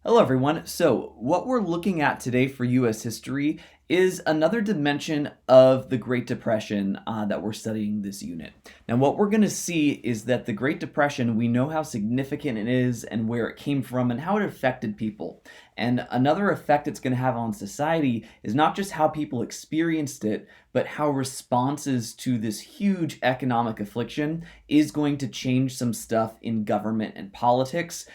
Hello, everyone. So, what we're looking at today for U.S. history is another dimension of the Great Depression that we're studying this unit. Now, what we're going to see is that the Great Depression, we know how significant it is and where it came from and how it affected people. And another effect it's going to have on society is not just how people experienced it, but how responses to this huge economic affliction is going to change some stuff in government and politics.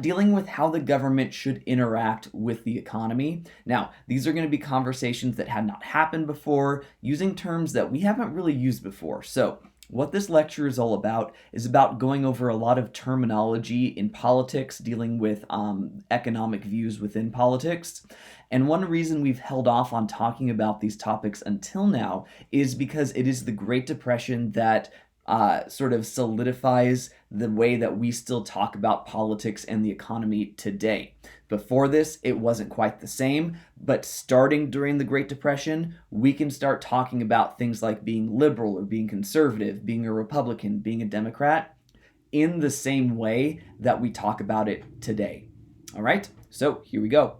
Dealing with how the government should interact with the economy. Now, these are going to be conversations that had not happened before, using terms that we haven't really used before. So, what this lecture is all about is about going over a lot of terminology in politics, dealing with economic views within politics. And one reason we've held off on talking about these topics until now is because it is the Great Depression that sort of solidifies the way that we still talk about politics and the economy today. Before this, it wasn't quite the same, but starting during the Great Depression, we can start talking about things like being liberal or being conservative, being a Republican, being a Democrat, in the same way that we talk about it today. All right, so here we go.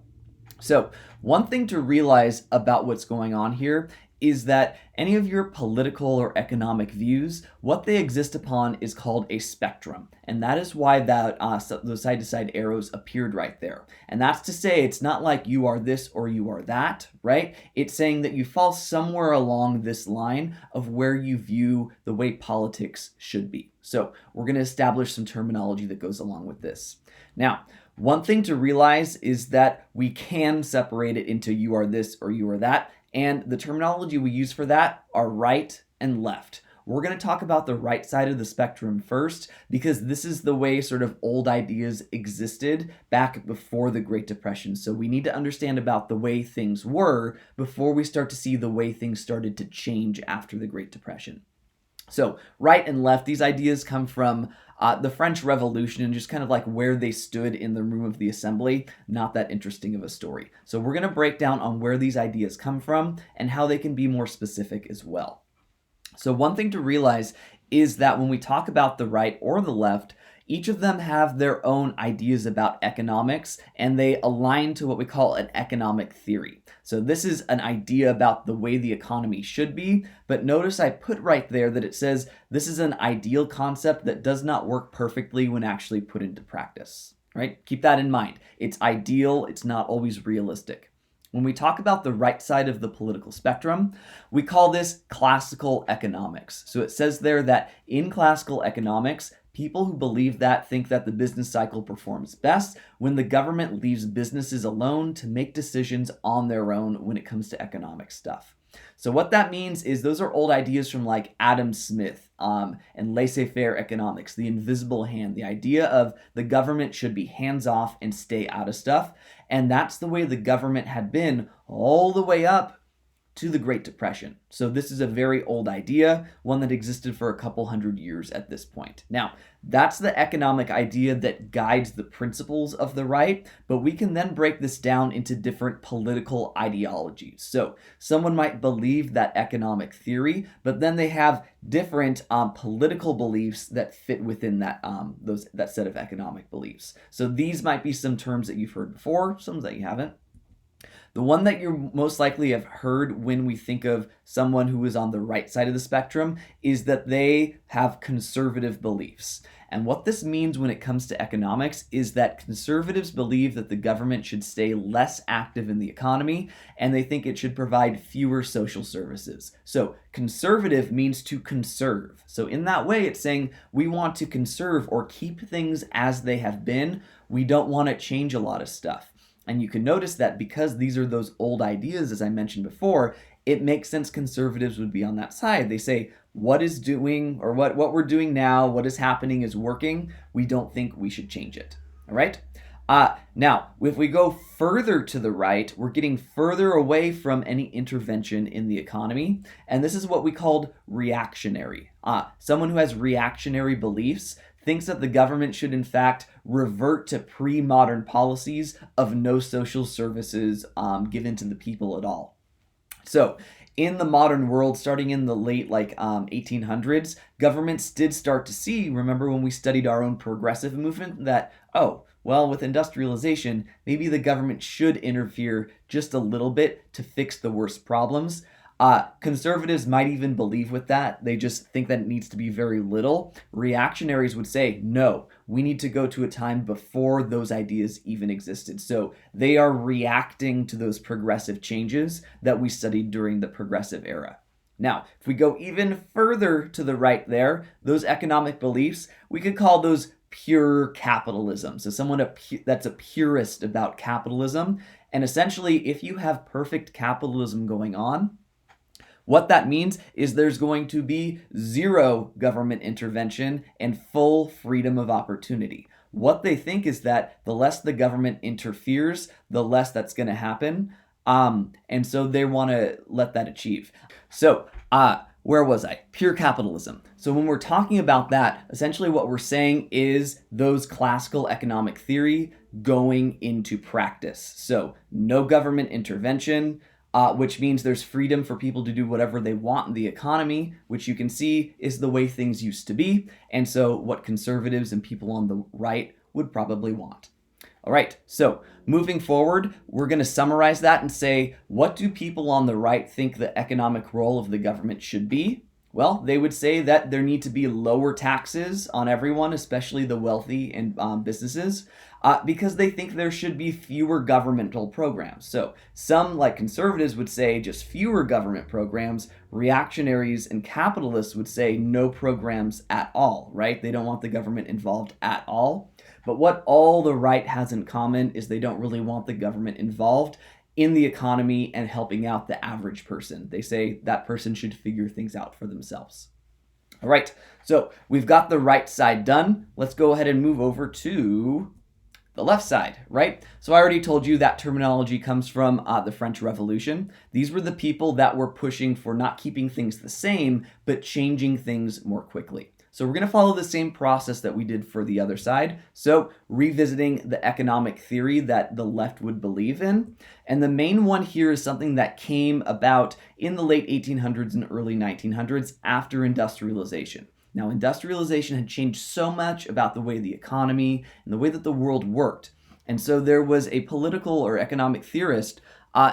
So, one thing to realize about what's going on here is that any of your political or economic views, what they exist upon is called a spectrum. And that is why those side-to-side arrows appeared right there. And that's to say it's not like you are this or you are that, right? It's saying that you fall somewhere along this line of where you view the way politics should be. So we're going to establish some terminology that goes along with this. Now, one thing to realize is that we can separate it into you are this or you are that. And the terminology we use for that are right and left. We're going to talk about the right side of the spectrum first because this is the way sort of old ideas existed back before the Great Depression. So we need to understand about the way things were before we start to see the way things started to change after the Great Depression. So right and left, these ideas come from the French Revolution and just kind of like where they stood in the room of the assembly. Not that interesting of a story. So we're going to break down on where these ideas come from and how they can be more specific as well. So one thing to realize is that when we talk about the right or the left, each of them have their own ideas about economics, and they align to what we call an economic theory. So this is an idea about the way the economy should be, but notice I put right there that it says this is an ideal concept that does not work perfectly when actually put into practice, right? Keep that in mind. It's ideal, it's not always realistic. When we talk about the right side of the political spectrum, we call this classical economics. So it says there that in classical economics, people who believe that think that the business cycle performs best when the government leaves businesses alone to make decisions on their own when it comes to economic stuff. So what that means is those are old ideas from like Adam Smith and laissez-faire economics, the invisible hand, the idea of the government should be hands-off and stay out of stuff. And that's the way the government had been all the way up to the Great Depression. So this is a very old idea, one that existed for a couple hundred years at this point. Now, that's the economic idea that guides the principles of the right, but we can then break this down into different political ideologies. So someone might believe that economic theory, but then they have different political beliefs that fit within that set of economic beliefs. So these might be some terms that you've heard before, some that you haven't. The one that you most likely have heard when we think of someone who is on the right side of the spectrum is that they have conservative beliefs. And what this means when it comes to economics is that conservatives believe that the government should stay less active in the economy, and they think it should provide fewer social services. So conservative means to conserve. So in that way, it's saying we want to conserve or keep things as they have been. We don't want to change a lot of stuff. And you can notice that because these are those old ideas, as I mentioned before, it makes sense conservatives would be on that side. They say, what is doing, or what we're doing now, what is happening is working. We don't think we should change it. All right? Now, if we go further to the right, we're getting further away from any intervention in the economy. And this is what we called reactionary. Someone who has reactionary beliefs thinks that the government should in fact revert to pre-modern policies of no social services given to the people at all. So in the modern world, starting in the late 1800s, governments did start to see, remember when we studied our own progressive movement, that, oh, well, with industrialization, maybe the government should interfere just a little bit to fix the worst problems. Conservatives might even believe with that. They just think that it needs to be very little. Reactionaries would say, no, we need to go to a time before those ideas even existed. So they are reacting to those progressive changes that we studied during the progressive era. Now, if we go even further to the right there, those economic beliefs, we could call those pure capitalism. So someone that's a purist about capitalism. And essentially, if you have perfect capitalism going on, what that means is there's going to be zero government intervention and full freedom of opportunity. What they think is that the less the government interferes, the less that's going to happen. And so they want to let that achieve. So, where was I? Pure capitalism. So when we're talking about that, essentially what we're saying is those classical economic theory going into practice. So no government intervention, which means there's freedom for people to do whatever they want in the economy, which you can see is the way things used to be, and so what conservatives and people on the right would probably want. All right, so moving forward, we're going to summarize that and say, what do people on the right think the economic role of the government should be? Well, they would say that there need to be lower taxes on everyone, especially the wealthy and businesses, because they think there should be fewer governmental programs. So some, like conservatives, would say just fewer government programs. Reactionaries and capitalists would say no programs at all, right? They don't want the government involved at all. But what all the right has in common is they don't really want the government involved in the economy and helping out the average person. They say that person should figure things out for themselves. All right, so we've got the right side done. Let's go ahead and move over to the left side, right? So I already told you that terminology comes from the French Revolution. These were the people that were pushing for not keeping things the same, but changing things more quickly. So we're going to follow the same process that we did for the other side. So revisiting the economic theory that the left would believe in. And the main one here is something that came about in the late 1800s and early 1900s after industrialization. Now, industrialization had changed so much about the way the economy and the way that the world worked. And so there was a political or economic theorist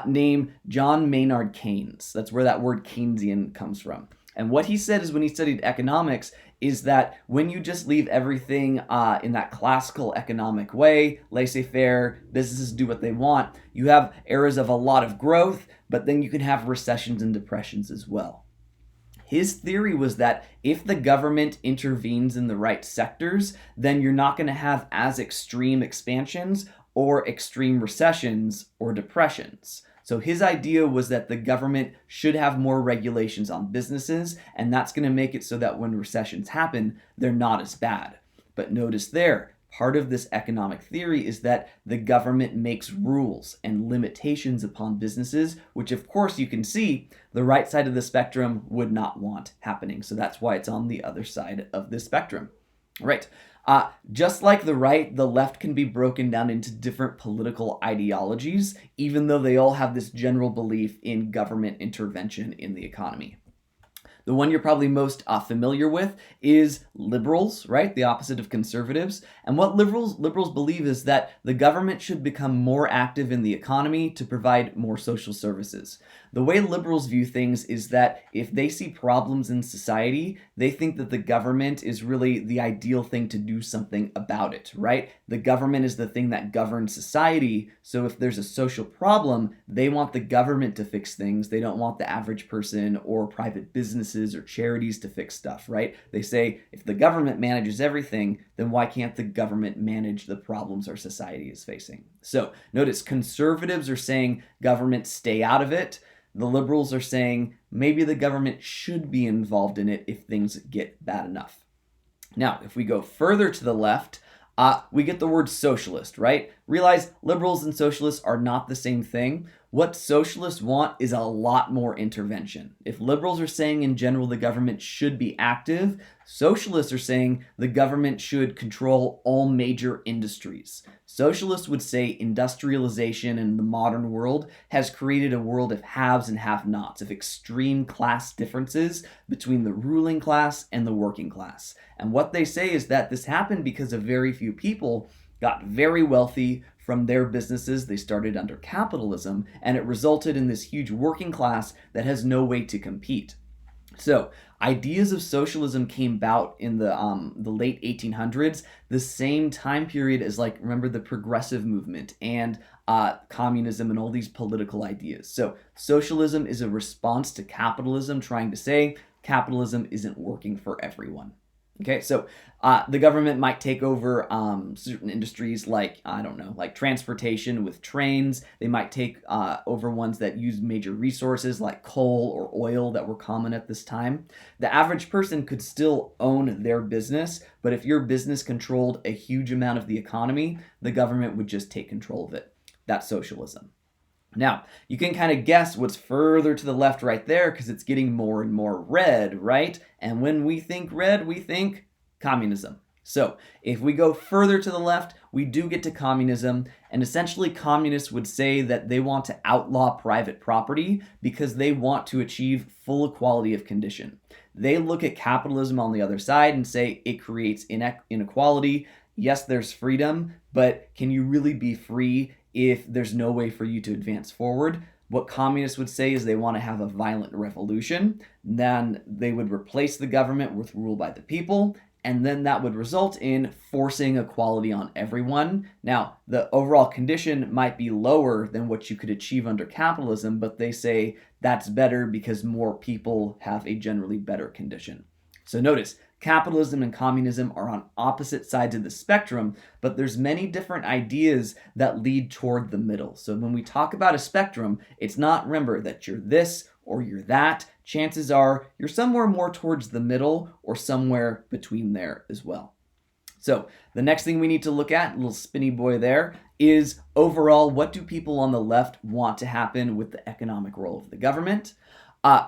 named John Maynard Keynes. That's where that word Keynesian comes from. And what he said is when he studied economics is that when you just leave everything in that classical economic way, laissez-faire, businesses do what they want, you have eras of a lot of growth, but then you can have recessions and depressions as well. His theory was that if the government intervenes in the right sectors, then you're not going to have as extreme expansions or extreme recessions or depressions. So his idea was that the government should have more regulations on businesses, and that's going to make it so that when recessions happen, they're not as bad. But notice there, part of this economic theory is that the government makes rules and limitations upon businesses, which of course you can see the right side of the spectrum would not want happening. So that's why it's on the other side of the spectrum. All right. Just like the right, the left can be broken down into different political ideologies, even though they all have this general belief in government intervention in the economy. The one you're probably most familiar with is liberals, right? The opposite of conservatives. And what liberals believe is that the government should become more active in the economy to provide more social services. The way liberals view things is that if they see problems in society, they think that the government is really the ideal thing to do something about it, right? The government is the thing that governs society. So if there's a social problem, they want the government to fix things. They don't want the average person or private businesses or charities to fix stuff, right? They say if the government manages everything, then why can't the government manage the problems our society is facing? So notice conservatives are saying government stay out of it. The liberals are saying maybe the government should be involved in it if things get bad enough. Now, if we go further to the left, we get the word socialist, right? Realize liberals and socialists are not the same thing. What socialists want is a lot more intervention. If liberals are saying in general the government should be active, socialists are saying the government should control all major industries. Socialists would say industrialization in the modern world has created a world of haves and have-nots, of extreme class differences between the ruling class and the working class. And what they say is that this happened because of very few people got very wealthy from their businesses. They started under capitalism, and it resulted in this huge working class that has no way to compete. So, ideas of socialism came about in the late 1800s, the same time period as, like, remember the progressive movement and communism and all these political ideas. So, socialism is a response to capitalism, trying to say capitalism isn't working for everyone. Okay, so the government might take over certain industries like, I don't know, like transportation with trains. They might take over ones that use major resources like coal or oil that were common at this time. The average person could still own their business, but if your business controlled a huge amount of the economy, the government would just take control of it. That's socialism. Now, you can kind of guess what's further to the left right there because it's getting more and more red, right? And when we think red, we think communism. So, if we go further to the left, we do get to communism, and essentially communists would say that they want to outlaw private property because they want to achieve full equality of condition. They look at capitalism on the other side and say it creates inequality. Yes, there's freedom, but can you really be free if there's no way for you to advance forward? What communists would say is they want to have a violent revolution. Then they would replace the government with rule by the people, and then that would result in forcing equality on everyone. Now, the overall condition might be lower than what you could achieve under capitalism, but they say that's better because more people have a generally better condition. So notice, capitalism and communism are on opposite sides of the spectrum, but there's many different ideas that lead toward the middle. So when we talk about a spectrum, it's not, remember, that you're this or you're that. Chances are you're somewhere more towards the middle or somewhere between there as well. So the next thing we need to look at, little spinny boy there, is overall, what do people on the left want to happen with the economic role of the government?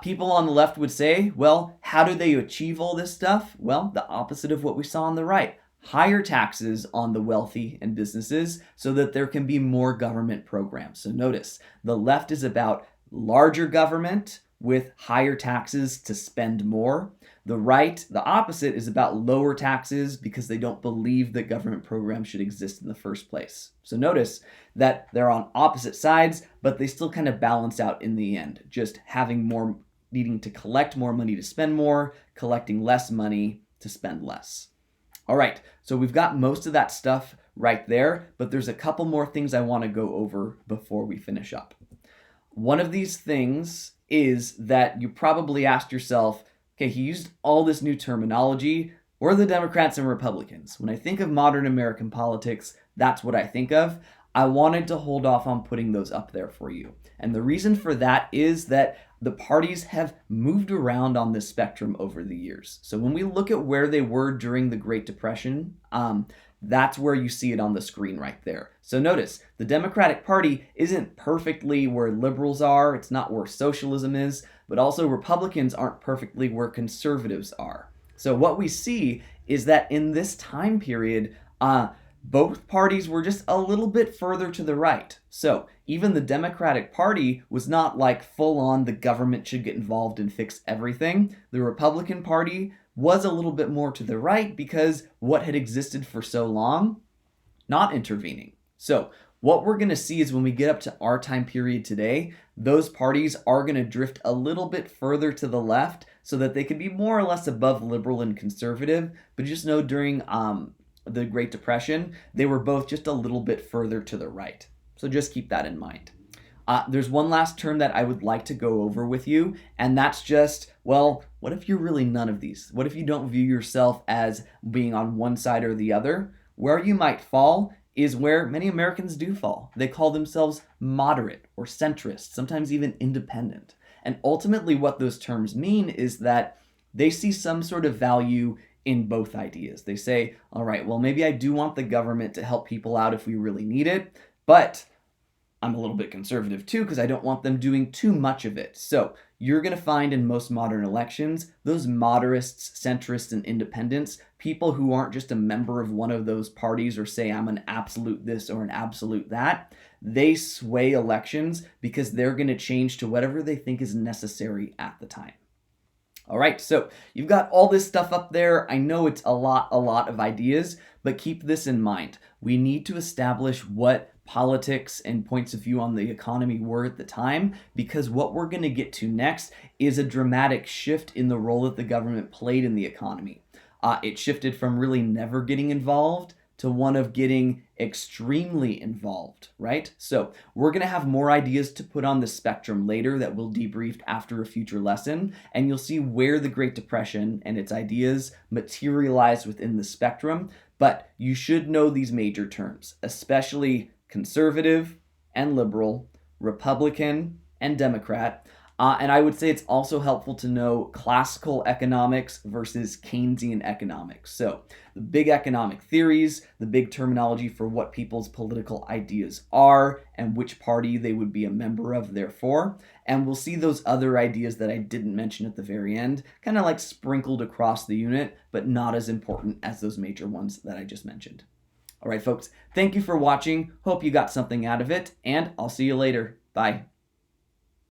People on the left would say, well, how do they achieve all this stuff? Well, the opposite of what we saw on the right. Higher taxes on the wealthy and businesses so that there can be more government programs. So notice, the left is about larger government with higher taxes to spend more. The right, the opposite, is about lower taxes because they don't believe that government programs should exist in the first place. So notice that they're on opposite sides, but they still kind of balance out in the end, just having more, needing to collect more money to spend more, collecting less money to spend less. All right, so we've got most of that stuff right there, but there's a couple more things I want to go over before we finish up. One of these things is that you probably asked yourself, okay, he used all this new terminology. We're the Democrats and Republicans. When I think of modern American politics, that's what I think of. I wanted to hold off on putting those up there for you. And the reason for that is that the parties have moved around on this spectrum over the years. So when we look at where they were during the Great Depression, that's where you see it on the screen right there. So notice, the Democratic Party isn't perfectly where liberals are. It's not where socialism is. But also Republicans aren't perfectly where conservatives are. So what we see is that in this time period, both parties were just a little bit further to the right. So even the Democratic Party was not like full on the government should get involved and fix everything. The Republican Party was a little bit more to the right because what had existed for so long, not intervening. So what we're going to see is when we get up to our time period today, those parties are going to drift a little bit further to the left so that they can be more or less above liberal and conservative. But just know during the Great Depression, they were both just a little bit further to the right. So just keep that in mind. There's one last term that I would like to go over with you, and that's just, well, what if you're really none of these? What if you don't view yourself as being on one side or the other? Where you might fall is where many Americans do fall. They call themselves moderate or centrist, sometimes even independent. And ultimately what those terms mean is that they see some sort of value in both ideas. They say, all right, well, maybe I do want the government to help people out if we really need it, but I'm a little bit conservative too because I don't want them doing too much of it. So you're going to find in most modern elections, those moderates, centrists, and independents, people who aren't just a member of one of those parties or say I'm an absolute this or an absolute that, they sway elections because they're going to change to whatever they think is necessary at the time. All right, so you've got all this stuff up there. I know it's a lot of ideas, but keep this in mind. We need to establish what politics and points of view on the economy were at the time, because what we're going to get to next is a dramatic shift in the role that the government played in the economy. It shifted from really never getting involved to one of getting extremely involved, right? So we're going to have more ideas to put on the spectrum later that we'll debrief after a future lesson, and you'll see where the Great Depression and its ideas materialize within the spectrum. But you should know these major terms, especially conservative and liberal, Republican and Democrat. And I would say it's also helpful to know classical economics versus Keynesian economics. So, the big economic theories, the big terminology for what people's political ideas are, and which party they would be a member of, therefore. And we'll see those other ideas that I didn't mention at the very end, kind of like sprinkled across the unit, but not as important as those major ones that I just mentioned. All right, folks, thank you for watching. Hope you got something out of it, and I'll see you later. Bye.